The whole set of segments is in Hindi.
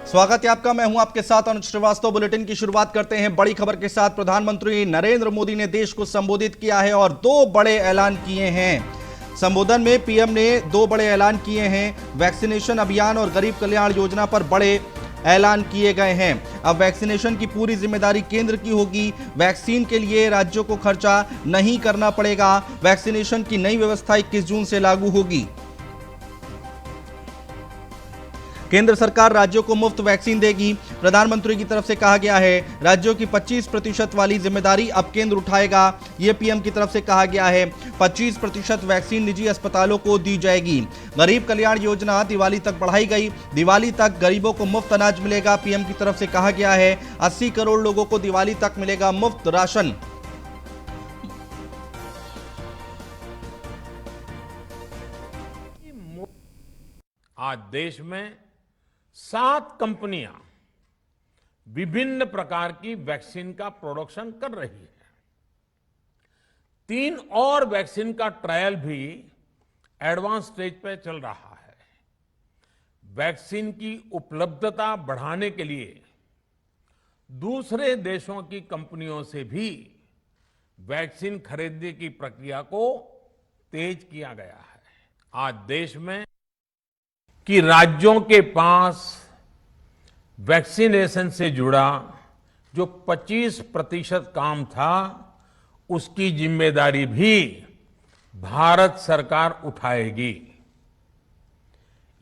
स्वागत है आपका। मैं हूं आपके साथ अनुज श्रीवास्तव। बुलेटिन की शुरुआत करते हैं बड़ी खबर के साथ। प्रधानमंत्री नरेंद्र मोदी ने देश को संबोधित किया है और दो बड़े ऐलान किए हैं। संबोधन में पीएम ने दो बड़े ऐलान किए हैं। वैक्सीनेशन अभियान और गरीब कल्याण योजना पर बड़े ऐलान किए गए हैं। अब वैक्सीनेशन की पूरी जिम्मेदारी केंद्र की होगी। वैक्सीन के लिए राज्यों को खर्चा नहीं करना पड़ेगा। वैक्सीनेशन की नई व्यवस्था 21 जून से लागू होगी। केंद्र सरकार राज्यों को मुफ्त वैक्सीन देगी। प्रधानमंत्री की तरफ से कहा गया है राज्यों की 25% वाली जिम्मेदारी अब केंद्र उठाएगा। यह पीएम की तरफ से कहा गया है। 25% वैक्सीन निजी अस्पतालों को दी जाएगी। गरीब कल्याण योजना दिवाली तक बढ़ाई गई। दिवाली तक गरीबों को मुफ्त अनाज मिलेगा। पीएम की तरफ से कहा गया है 80 करोड़ लोगों को दिवाली तक मिलेगा मुफ्त राशन। आज देश में 7 कंपनियां विभिन्न प्रकार की वैक्सीन का प्रोडक्शन कर रही है। 3 और वैक्सीन का ट्रायल भी एडवांस स्टेज पे चल रहा है। वैक्सीन की उपलब्धता बढ़ाने के लिए दूसरे देशों की कंपनियों से भी वैक्सीन खरीदने की प्रक्रिया को तेज किया गया है। आज देश में कि राज्यों के पास वैक्सीनेशन से जुड़ा जो 25% काम था, उसकी जिम्मेदारी भी भारत सरकार उठाएगी।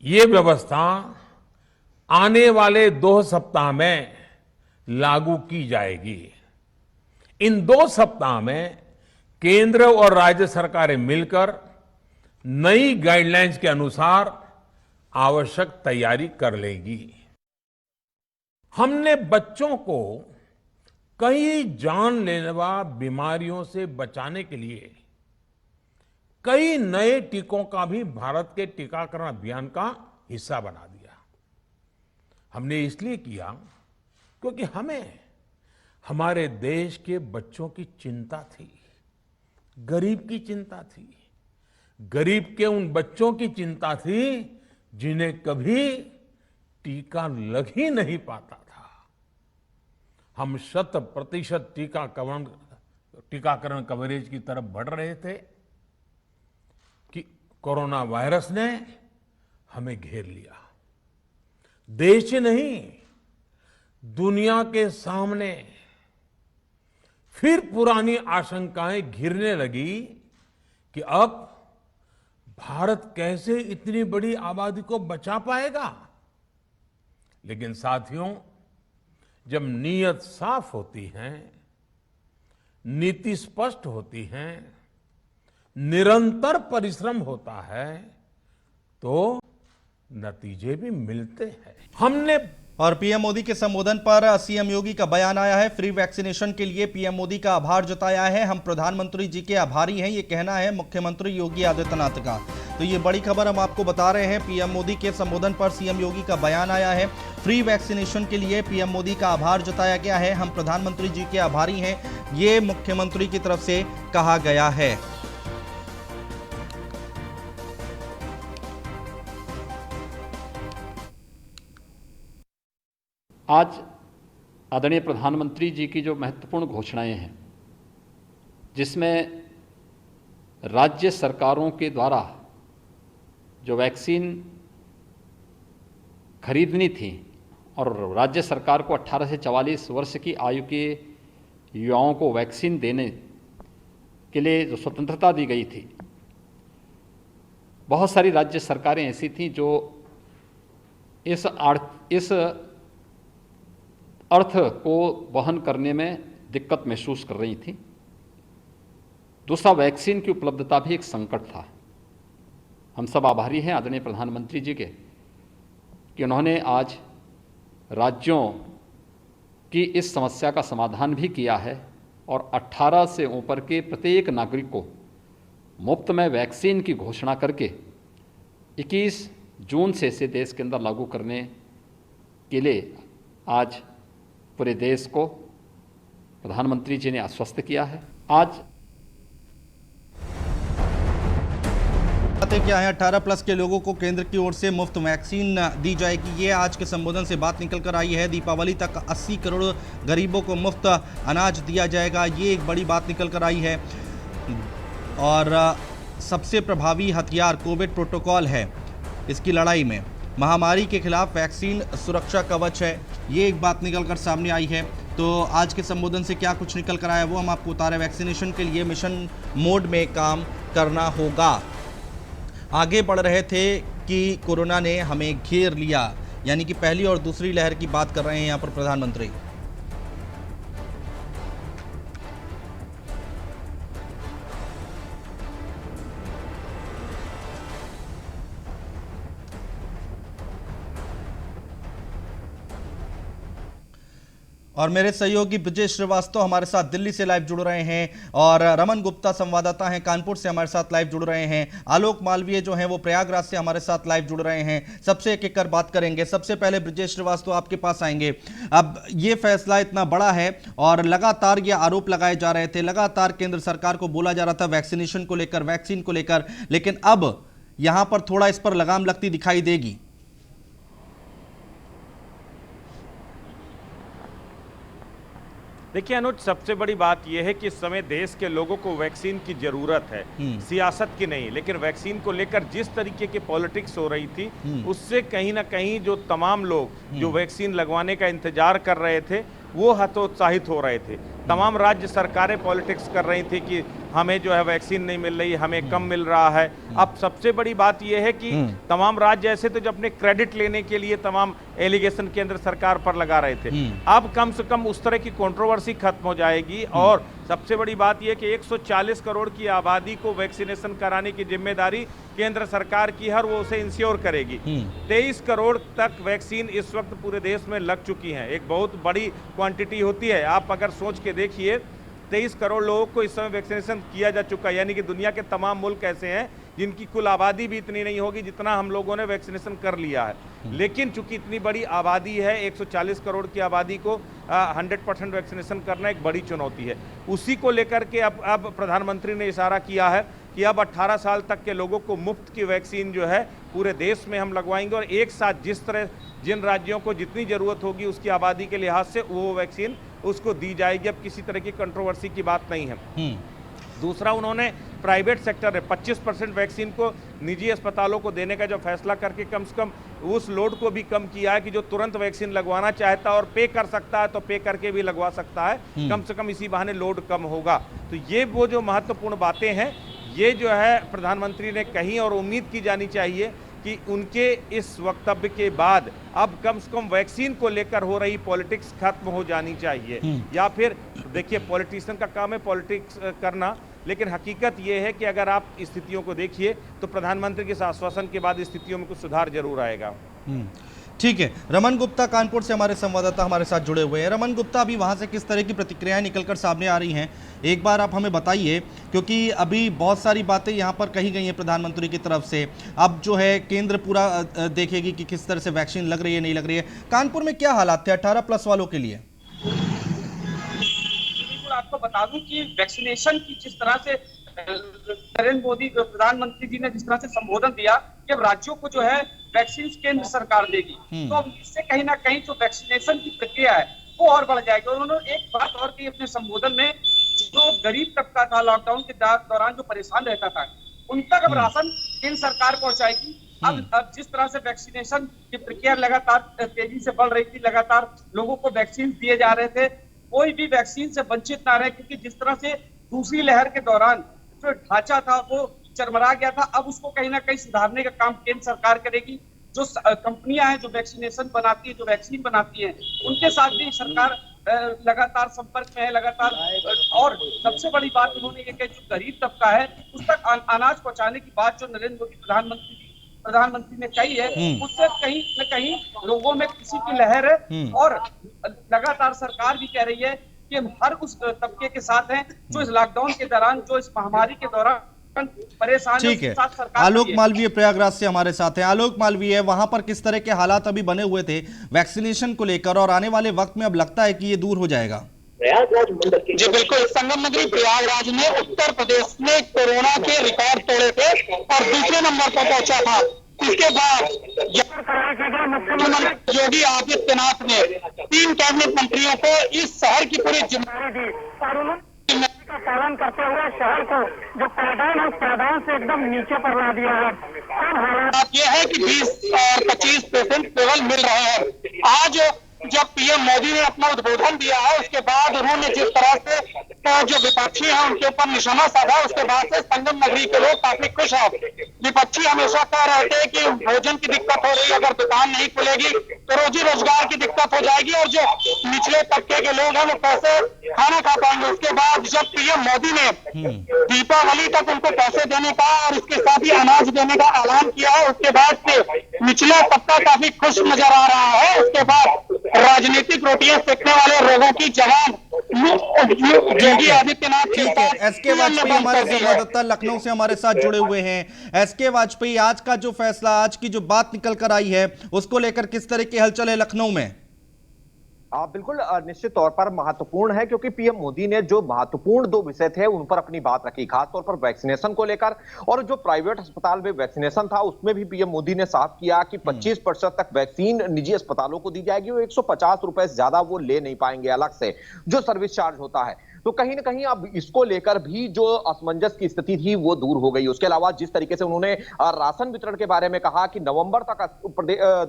ये व्यवस्था आने वाले 2 सप्ताह में लागू की जाएगी। इन 2 सप्ताह में केंद्र और राज्य सरकारें मिलकर नई गाइडलाइंस के अनुसार आवश्यक तैयारी कर लेगी। हमने बच्चों को कई जानलेवा बीमारियों से बचाने के लिए कई नए टीकों का भी भारत के टीकाकरण अभियान का हिस्सा बना दिया। हमने इसलिए किया क्योंकि हमें हमारे देश के बच्चों की चिंता थी, गरीब की चिंता थी, गरीब के उन बच्चों की चिंता थी जिन्हें कभी टीका लग ही नहीं पाता था। हम 100% टीकाकरण कवरेज की तरफ बढ़ रहे थे कि कोरोना वायरस ने हमें घेर लिया। देश ही नहीं, दुनिया के सामने फिर पुरानी आशंकाएं घिरने लगी कि अब भारत कैसे इतनी बड़ी आबादी को बचा पाएगा। लेकिन साथियों, जब नीयत साफ होती है, नीति स्पष्ट होती है, निरंतर परिश्रम होता है, तो नतीजे भी मिलते हैं। हमने और पीएम मोदी के संबोधन पर सीएम योगी का बयान आया है। फ्री वैक्सीनेशन के लिए पीएम मोदी का आभार जताया है। हम प्रधानमंत्री जी के आभारी हैं, ये कहना है मुख्यमंत्री योगी आदित्यनाथ का। तो ये बड़ी खबर हम आपको बता रहे हैं। पीएम मोदी के संबोधन पर सीएम योगी का बयान आया है। फ्री वैक्सीनेशन के लिए पीएम मोदी का आभार जताया गया है। हम प्रधानमंत्री जी के आभारी हैं, ये मुख्यमंत्री की तरफ से कहा गया है। आज आदरणीय प्रधानमंत्री जी की जो महत्वपूर्ण घोषणाएं हैं, जिसमें राज्य सरकारों के द्वारा जो वैक्सीन खरीदनी थी और राज्य सरकार को 18 से 44 वर्ष की आयु के युवाओं को वैक्सीन देने के लिए जो स्वतंत्रता दी गई थी, बहुत सारी राज्य सरकारें ऐसी थीं जो इस अर्थ को वहन करने में दिक्कत महसूस कर रही थी। दूसरा, वैक्सीन की उपलब्धता भी एक संकट था। हम सब आभारी हैं आदरणीय प्रधानमंत्री जी के कि उन्होंने आज राज्यों की इस समस्या का समाधान भी किया है और 18 से ऊपर के प्रत्येक नागरिक को मुफ्त में वैक्सीन की घोषणा करके 21 जून से इसे देश के अंदर लागू करने के लिए आज पूरे देश को प्रधानमंत्री जी ने आश्वस्त किया है। आज बातें क्या हैं? 18 प्लस के लोगों को केंद्र की ओर से मुफ्त वैक्सीन दी जाएगी, ये आज के संबोधन से बात निकल कर आई है। दीपावली तक 80 करोड़ गरीबों को मुफ्त अनाज दिया जाएगा, ये एक बड़ी बात निकल कर आई है। और सबसे प्रभावी हथियार कोविड प्रोटोकॉल है इसकी लड़ाई में। महामारी के खिलाफ वैक्सीन सुरक्षा कवच है, ये एक बात निकल कर सामने आई है। तो आज के संबोधन से क्या कुछ निकल कर आया वो हम आपको बता रहे हैं। वैक्सीनेशन के लिए मिशन मोड में काम करना होगा। आगे बढ़ रहे थे कि कोरोना ने हमें घेर लिया, यानी कि पहली और दूसरी लहर की बात कर रहे हैं यहाँ पर प्रधानमंत्री। और मेरे सहयोगी विजय श्रीवास्तव हमारे साथ दिल्ली से लाइव जुड़ रहे हैं और रमन गुप्ता संवाददाता हैं कानपुर से हमारे साथ लाइव जुड़ रहे हैं। आलोक मालवीय जो हैं वो प्रयागराज से हमारे साथ लाइव जुड़ रहे हैं। सबसे एक एक कर बात करेंगे। सबसे पहले विजय श्रीवास्तव आपके पास आएंगे। अब ये फैसला इतना बड़ा है और लगातार ये आरोप लगाए जा रहे थे, लगातार केंद्र सरकार को बोला जा रहा था वैक्सीनेशन को लेकर, वैक्सीन को लेकर, लेकिन अब यहां पर थोड़ा इस पर लगाम लगती दिखाई देगी। देखिए अनुज, सबसे बड़ी बात यह है कि इस समय देश के लोगों को वैक्सीन की जरूरत है, सियासत की नहीं। लेकिन वैक्सीन को लेकर जिस तरीके की पॉलिटिक्स हो रही थी उससे कहीं ना कहीं जो तमाम लोग जो वैक्सीन लगवाने का इंतजार कर रहे थे वो हतोत्साहित हो रहे थे। तमाम राज्य सरकारें पॉलिटिक्स कर रही थी कि हमें जो है वैक्सीन नहीं मिल रही, हमें कम मिल रहा है। अब सबसे बड़ी बात यह है कि तमाम राज्य ऐसे थे जो अपने क्रेडिट लेने के लिए तमाम एलिगेशन केंद्र सरकार पर लगा रहे थे। अब कम से कम उस तरह की कंट्रोवर्सी खत्म हो जाएगी। और सबसे बड़ी बात यह कि 140 करोड़ की आबादी को वैक्सीनेशन कराने की जिम्मेदारी केंद्र सरकार की है और वो उसे इंश्योर करेगी। 23 करोड़ तक वैक्सीन इस वक्त पूरे देश में लग चुकी है। एक बहुत बड़ी क्वांटिटी होती है। आप अगर सोच के देखिए 23 करोड़ लोगों को इस समय वैक्सीनेशन किया जा चुका है, यानी कि दुनिया के तमाम मुल्क ऐसे हैं जिनकी कुल आबादी भी इतनी नहीं होगी जितना हम लोगों ने वैक्सीनेशन कर लिया है। लेकिन चूंकि इतनी बड़ी आबादी है, 140 करोड़ की आबादी को 100% वैक्सीनेशन करना एक बड़ी चुनौती है। उसी को लेकर के अब प्रधानमंत्री ने इशारा किया है कि अब 18 साल तक के लोगों को मुफ्त की वैक्सीन जो है पूरे देश में हम लगवाएंगे और एक साथ जिस तरह जिन राज्यों को जितनी जरूरत होगी उसकी आबादी के लिहाज से वो वैक्सीन उसको दी जाएगी। अब किसी तरह की कंट्रोवर्सी की बात नहीं है। दूसरा, उन्होंने प्राइवेट सेक्टर में 25% वैक्सीन को निजी अस्पतालों को देने का जो फैसला करके कम से कम उस लोड को भी कम किया है कि जो तुरंत वैक्सीन लगवाना चाहता है और पे कर सकता है तो पे करके भी लगवा सकता है। कम से कम इसी बहाने लोड कम होगा। तो ये वो जो महत्वपूर्ण बातें हैं ये जो है प्रधानमंत्री ने कही और उम्मीद की जानी चाहिए कि उनके इस वक्तव्य के बाद अब कम से कम वैक्सीन को लेकर हो रही पॉलिटिक्स खत्म हो जानी चाहिए। या फिर देखिए, पॉलिटिशियन का काम है पॉलिटिक्स करना, लेकिन हकीकत यह है कि अगर आप स्थितियों को देखिए तो प्रधानमंत्री के इस आश्वासन के बाद स्थितियों में कुछ सुधार जरूर आएगा। ठीक है। रमन गुप्ता कानपुर से हमारे संवाददाता हमारे साथ जुड़े हुए हैं। रमन गुप्ता, अभी वहां से किस तरह की प्रतिक्रियाएं निकलकर सामने आ रही हैं, एक बार आप हमें बताइए, क्योंकि अभी बहुत सारी बातें यहां पर कही गई हैं प्रधानमंत्री की तरफ से। अब जो है केंद्र पूरा देखेगी कि किस तरह से वैक्सीन लग रही है, नहीं लग रही है। कानपुर में क्या हालात थे 18 प्लस वालों के लिए? आपको बता दूं कि वैक्सीनेशन की जिस तरह से नरेंद्र मोदी प्रधानमंत्री जी ने जिस तरह से संबोधन दिया कि अब राज्यों को जो है वैक्सीन केंद्र सरकार देगी, तो अब इससे कहीं ना कहीं जो वैक्सीनेशन की प्रक्रिया है वो और बढ़ जाएगी। और उन्होंने एक बात और की अपने संबोधन में, जो गरीब तबका था लॉकडाउन के दौरान जो परेशान रहता था उन तक अब राशन केंद्र सरकार पहुंचाएगी। अब जिस तरह से वैक्सीनेशन की प्रक्रिया लगातार तेजी से बढ़ रही थी, लगातार लोगों को वैक्सीन दिए जा रहे थे, कोई भी वैक्सीन से वंचित ना रहे, क्योंकि जिस तरह से दूसरी लहर के दौरान जो ढांचा था वो चरमरा गया था, अब उसको कहीं ना कहीं सुधारने का काम केंद्र सरकार करेगी। जो कंपनियां हैं जो वैक्सीनेशन बनाती है, जो वैक्सीन बनाती है, उनके साथ भी सरकार लगातार संपर्क में है, लगातार। और सबसे बड़ी बात उन्होंने ये कही, जो गरीब तबका है उस तक अनाज पहुंचाने की बात जो नरेंद्र मोदी प्रधानमंत्री ने कही है, उससे कहीं न कहीं लोगों में खुशी की लहर है। और लगातार सरकार भी कह रही है कि हम हर उस तबके के साथ हैं जो इस लॉकडाउन के दौरान, जो इस महामारी के दौरान परेशान। ठीक है। आलोक मालवीय प्रयागराज से हमारे साथ हैं। आलोक मालवीय, वहां पर किस तरह के हालात अभी बने हुए थे वैक्सीनेशन को लेकर, और आने वाले वक्त में अब लगता है कि ये दूर हो जाएगा? प्रयागराज मंडल के जी बिल्कुल, संगम नगरी प्रयागराज में उत्तर प्रदेश में कोरोना के रिकॉर्ड तोड़े थे और दूसरे नंबर पर पहुंचा था। इसके बाद मुख्यमंत्री योगी आदित्यनाथ ने 3 कैबिनेट मंत्रियों को इस शहर की पूरी जिम्मेदारी दी और उन्होंने का पालन करते हुए शहर को जो पायदान है उस पायदान से एकदम नीचे पर ला दिया है। अब हालात ये है कि 20 और 25 पेशेंट केवल मिल रहे हैं। आज जब पीएम मोदी ने अपना उद्बोधन दिया है उसके बाद उन्होंने जिस तरह से जो विपक्षी हैं उनके ऊपर निशाना साधा, उसके बाद से संगम नगरी के लोग काफी खुश हैं। विपक्षी हमेशा कह रहे थे कि भोजन की दिक्कत हो रही है, अगर दुकान नहीं खुलेगी तो रोजी रोजगार की दिक्कत हो जाएगी और जो निचले तबके के लोग हैं वो कैसे खाना खा पाएंगे। उसके बाद जब पीएम मोदी ने दीपावली तक उनको पैसे देने का और इसके साथ ही अनाज देने का ऐलान किया है, उसके बाद से निचला तबका काफी खुश नजर आ रहा है। उसके बाद राजनीतिक रोटियां सेकने वाले लोगों की जवान योगी आदित्यनाथ के साथ एसके वाजपेयी हमारे संवाददाता लखनऊ से हमारे साथ जुड़े हुए हैं। एसके वाजपेयी, आज का जो फैसला, आज की जो बात निकल कर आई है उसको लेकर किस तरह की हलचल है लखनऊ में? बिल्कुल निश्चित तौर पर महत्वपूर्ण है, क्योंकि पीएम मोदी ने जो महत्वपूर्ण 2 विषय थे उन पर अपनी बात रखी, खासतौर पर वैक्सीनेशन को लेकर। और जो प्राइवेट अस्पताल में वैक्सीनेशन था उसमें भी पीएम मोदी ने साफ किया कि 25% तक वैक्सीन निजी अस्पतालों को दी जाएगी और 150 रुपए से ज्यादा वो ले नहीं पाएंगे अलग से जो सर्विस चार्ज होता है। तो कहीं ना कहीं अब इसको लेकर भी जो असमंजस की स्थिति थी वो दूर हो गई। उसके अलावा जिस तरीके से उन्होंने राशन वितरण के बारे में कहा कि नवंबर तक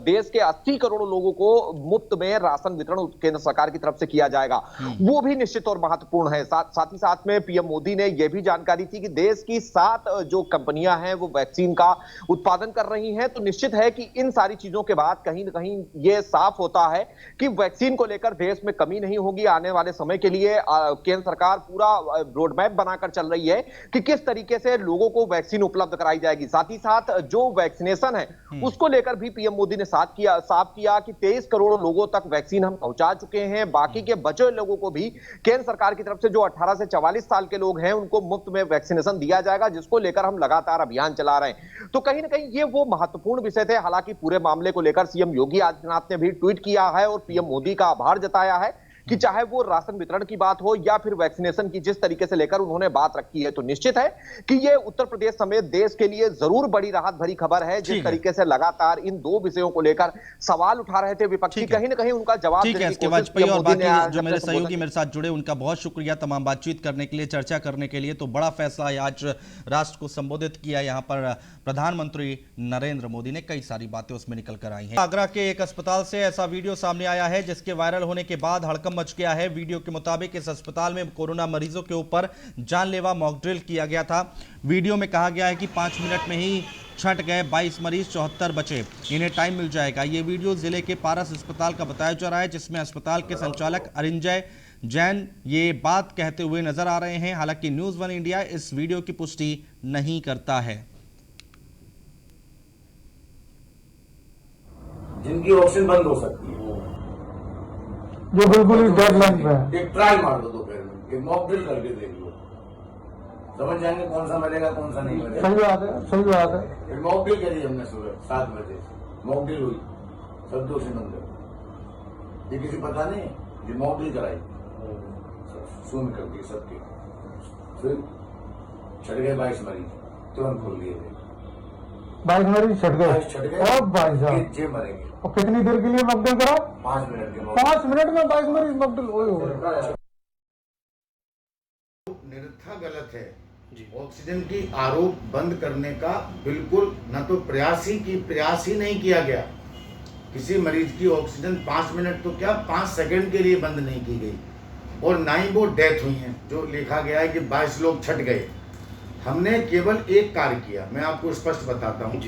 देश के 80 करोड़ लोगों को मुफ्त में राशन वितरण केंद्र सरकार की तरफ से किया जाएगा, वो भी निश्चित और महत्वपूर्ण है। साथ ही साथ में पीएम मोदी ने यह भी जानकारी थी कि देश की 7 जो कंपनियां हैं वो वैक्सीन का उत्पादन कर रही हैं। तो निश्चित है कि इन सारी चीजों के बाद कहीं ना कहीं ये साफ होता है कि वैक्सीन को लेकर देश में कमी नहीं होगी। आने वाले समय के लिए केंद्र सरकार पूरा रोड मैप बनाकर चल रही है कि किस तरीके से लोगों को वैक्सीन उपलब्ध कराई जाएगी। साथ ही साथ जो वैक्सीनेशन है उसको लेकर भी पीएम मोदी ने साफ किया कि 23 करोड़ लोगों तक वैक्सीन हम पहुंचा चुके हैं। बाकी के बचे लोगों को भी केंद्र सरकार की तरफ से जो 18 से 44 साल के लोग हैं उनको मुफ्त में वैक्सीनेशन दिया जाएगा, जिसको लेकर हम लगातार अभियान चला रहे हैं। तो कहीं ना कहीं ये वो महत्वपूर्ण विषय थे। हालांकि पूरे मामले को लेकर सीएम योगी आदित्यनाथ ने भी ट्वीट किया है और पीएम मोदी का आभार जताया है कि चाहे वो राशन वितरण की बात हो या फिर वैक्सीनेशन की जिस तरीके से लेकर उन्होंने बात रखी है। तो निश्चित है कि ये उत्तर प्रदेश समेत देश के लिए जरूर बड़ी राहत भरी खबर है। जिस तरीके से लगातार इन 2 विषयों को लेकर सवाल उठा रहे थे विपक्षी, कहीं ना कहीं उनका जवाब देने की कोशिश वाजपेयी और बाकी जो मेरे सहयोगी मेरे साथ जुड़े उनका बहुत शुक्रिया तमाम बातचीत करने के लिए, चर्चा करने के लिए। तो बड़ा फैसला है, आज राष्ट्र को संबोधित किया। यहाँ पर प्रधानमंत्री नरेंद्र मोदी ने कई सारी बातें उसमें निकल कर आई हैं। आगरा के एक अस्पताल से ऐसा वीडियो सामने आया है जिसके वायरल होने के बाद हड़कंप मच गया है। वीडियो के मुताबिक इस अस्पताल में कोरोना मरीजों के ऊपर जानलेवा मॉक ड्रिल किया गया था। वीडियो में कहा गया है कि 5 मिनट में ही छंट गए 22 मरीज, 74 बचे, इन्हें टाइम मिल जाएगा। ये वीडियो जिले के पारस अस्पताल का बताया जा रहा है, जिसमें अस्पताल के संचालक अरिंजय जैन ये बात कहते हुए नजर आ रहे हैं। हालांकि न्यूज़ 1 इंडिया इस वीडियो की पुष्टि नहीं करता है। जिनकी ऑक्सीजन बंद हो सकती है जो बिल्कुल ही डेडलाइन पे है, एक ट्राई मार दो दोपहर में, एक मॉक ड्रिल करके देख लो, समझ जाएंगे कौन सा मरेगा कौन सा नहीं मरेगा। सही बात है, सही बात है। एक मॉक ड्रिल करी हमने सुबह 7 बजे, मॉक ड्रिल हुई, सब दोषी मंदिर, ये किसी पता नहीं, ये मॉक ड्रिल कराई, सुन कर दी सबके, फिर छट गए 22 मरीज, तुरंत खोल दिए थे 22 मरीज छट गए और 22 मरेंगे। और कितनी देर के लिए मॉकड्रिल करा? 5 मिनट के 5 मिनट में 22 मरीज मॉकड्रिल हो। निरथा गलत है। ऑक्सीजन की आरोप बंद करने का बिल्कुल न तो प्रयास ही नहीं किया गया। किसी मरीज की ऑक्सीजन 5 मिनट तो क्या 5 सेकंड के लिए बंद नहीं की गई और ना ही वो डेथ हुई है जो लिखा गया है कि 22 लोग छट गए। हमने केवल एक कार्य किया, मैं आपको स्पष्ट बताता हूँ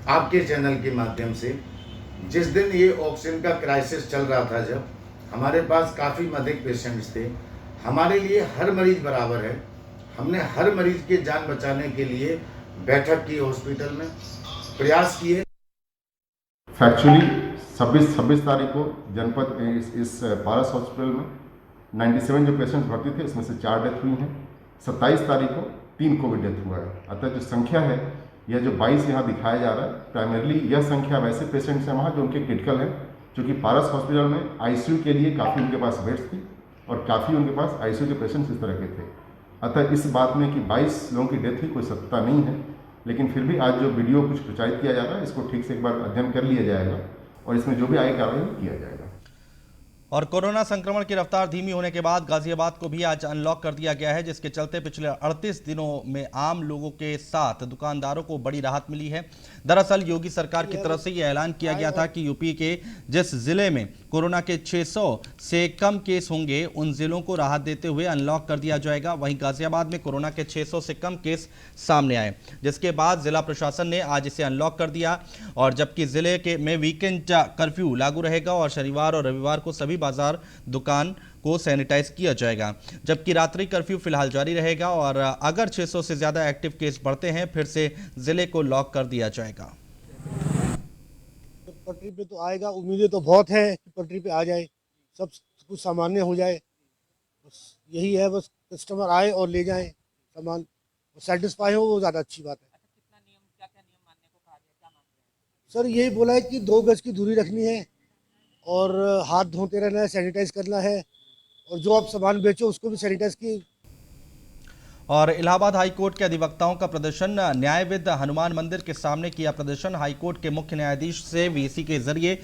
आपके चैनल के माध्यम से। जिस दिन ये ऑक्सीजन का क्राइसिस चल रहा था, जब हमारे पास काफ़ी अधिक पेशेंट्स थे, हमारे लिए हर मरीज बराबर है। हमने हर मरीज के जान बचाने के लिए बैठक की, हॉस्पिटल में प्रयास किए। फैक्चुअली 26 तारीख को जनपद इस पारस हॉस्पिटल में 97 जो पेशेंट्स भर्ती थे इसमें से 4 डेथ हुई हैं। 27 तारीख को 3 कोविड डेथ हुआ है। अतः जो संख्या है यह जो 22 यहाँ दिखाया जा रहा है, प्राइमरली यह संख्या वैसे पेशेंट्स हैं वहाँ जो उनके क्रिटिकल हैं, क्योंकि पारस हॉस्पिटल में आईसीयू के लिए काफ़ी उनके पास बेड्स थी और काफ़ी उनके पास आईसीयू के पेशेंट्स इस तरह के थे। अतः इस बात में कि 22 लोगों की डेथ हुई कोई सत्ता नहीं है, लेकिन फिर भी आज जो वीडियो कुछ प्रचारित किया जा रहा है इसको ठीक से एक बार अध्ययन कर लिया जाएगा और इसमें जो भी आगे कार्रवाई किया जाएगा। और कोरोना संक्रमण की रफ्तार धीमी होने के बाद गाजियाबाद को भी आज अनलॉक कर दिया गया है, जिसके चलते पिछले 38 दिनों में आम लोगों के साथ दुकानदारों को बड़ी राहत मिली है। दरअसल योगी सरकार की तरफ से यह ऐलान किया गया था कि यूपी के जिस जिले में कोरोना के 600 से कम केस होंगे उन जिलों को राहत देते हुए अनलॉक कर दिया जाएगा। वहीं गाजियाबाद में कोरोना के 600 से कम केस सामने आए, जिसके बाद जिला प्रशासन ने आज इसे अनलॉक कर दिया। और जबकि जिले के में वीकेंड कर्फ्यू लागू रहेगा और शनिवार और रविवार को सभी बाजार दुकान को सैनिटाइज किया जाएगा, जबकि रात्रि कर्फ्यू फिलहाल जारी रहेगा और अगर 600 से ज्यादा एक्टिव केस बढ़ते हैं फिर से जिले को लॉक कर दिया जाएगा। पटरी पे तो आएगा, उम्मीदें तो बहुत है कि पटरी पे आ जाए, सब कुछ सामान्य हो जाए, बस यही है। बस कस्टमर आए और ले जाएं सामान, सेटिस्फाई हो, वो ज़्यादा अच्छी बात है। सर यही बोला है कि 2 गज की दूरी रखनी है और हाथ धोते रहना है, सैनिटाइज करना है, और जो आप सामान बेचो उसको भी सैनिटाइज की। और इलाहाबाद हाईकोर्ट के अधिवक्ताओं का प्रदर्शन, न्यायविद हनुमान मंदिर के सामने किया प्रदर्शन। हाईकोर्ट के मुख्य न्यायाधीश से वीसी के जरिए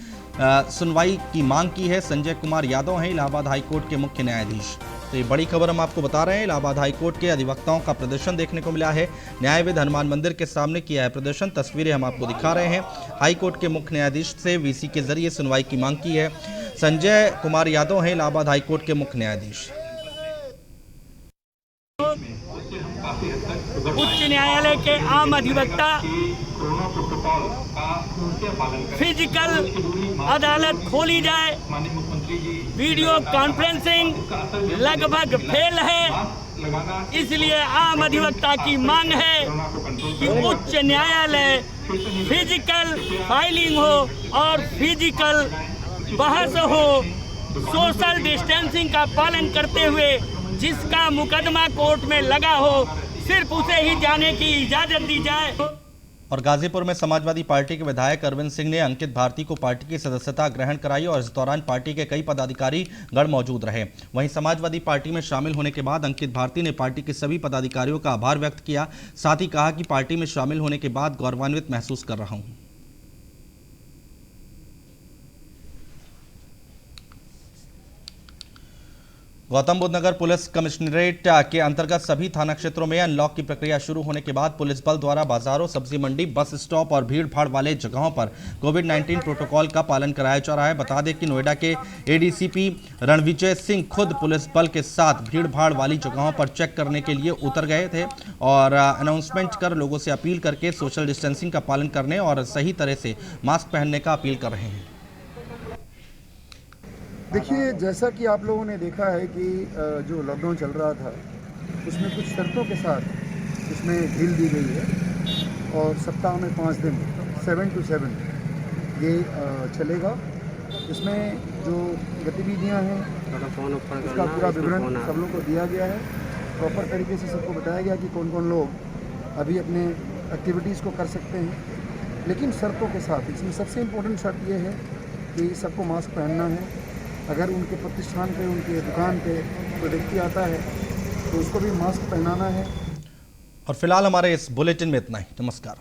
सुनवाई की मांग की है। संजय कुमार यादव हैं इलाहाबाद हाईकोर्ट के मुख्य न्यायाधीश। तो ये बड़ी खबर हम आपको बता रहे हैं, इलाहाबाद हाईकोर्ट के अधिवक्ताओं का प्रदर्शन देखने को मिला है। न्यायविद हनुमान मंदिर के सामने किया है प्रदर्शन, तस्वीरें हम आपको दिखा रहे हैं। हाईकोर्ट के मुख्य न्यायाधीश से वीसी के जरिए सुनवाई की मांग की है। संजय कुमार यादव हैं इलाहाबाद हाईकोर्ट के मुख्य न्यायाधीश। उच्च न्यायालय के आम अधिवक्ता फिजिकल अदालत खोली जाए, वीडियो कॉन्फ्रेंसिंग लगभग फेल है, इसलिए आम अधिवक्ता की मांग है कि उच्च न्यायालय फिजिकल फाइलिंग हो और फिजिकल बहस हो, सोशल डिस्टेंसिंग का पालन करते हुए जिसका मुकदमा कोर्ट में लगा हो सिर्फ उसे ही जाने की इजाजत दी जाए। और गाजीपुर में समाजवादी पार्टी के विधायक अरविंद सिंह ने अंकित भारती को पार्टी की सदस्यता ग्रहण कराई और इस दौरान पार्टी के कई पदाधिकारी गण मौजूद रहे। वहीं समाजवादी पार्टी में शामिल होने के बाद अंकित भारती ने पार्टी के सभी पदाधिकारियों का आभार व्यक्त किया। साथ ही कहा कि पार्टी में शामिल होने के बाद गौरवान्वित महसूस कर रहा हूं। गौतम बुद्ध नगर पुलिस कमिश्नरेट के अंतर्गत सभी थाना क्षेत्रों में अनलॉक की प्रक्रिया शुरू होने के बाद पुलिस बल द्वारा बाजारों, सब्जी मंडी, बस स्टॉप और भीड़ भाड़ वाले जगहों पर कोविड-19 प्रोटोकॉल का पालन कराया जा रहा है। बता दें कि नोएडा के एडीसीपी रणविजय सिंह खुद पुलिस बल के साथ भीड़ भाड़ वाली जगहों पर चेक करने के लिए उतर गए थे और अनाउंसमेंट कर लोगों से अपील करके सोशल डिस्टेंसिंग का पालन करने और सही तरह से मास्क पहनने का अपील कर रहे हैं। देखिए, जैसा कि आप लोगों ने देखा है कि जो लॉकडाउन चल रहा था उसमें कुछ शर्तों के साथ इसमें ढील दी गई है और सप्ताह में 5 दिन 7 to 7 ये चलेगा। इसमें जो गतिविधियां हैं उसका पूरा विवरण सब लोग को दिया गया है। प्रॉपर तरीके से सबको बताया गया कि कौन कौन लोग अभी अपने एक्टिविटीज़ को कर सकते हैं, लेकिन शर्तों के साथ। इसमें सबसे इम्पोर्टेंट शर्त ये है कि सबको मास्क पहनना है। अगर उनके प्रतिष्ठान पे, उनके दुकान पे कोई व्यक्ति आता है तो उसको भी मास्क पहनाना है। और फिलहाल हमारे इस बुलेटिन में इतना ही। नमस्कार।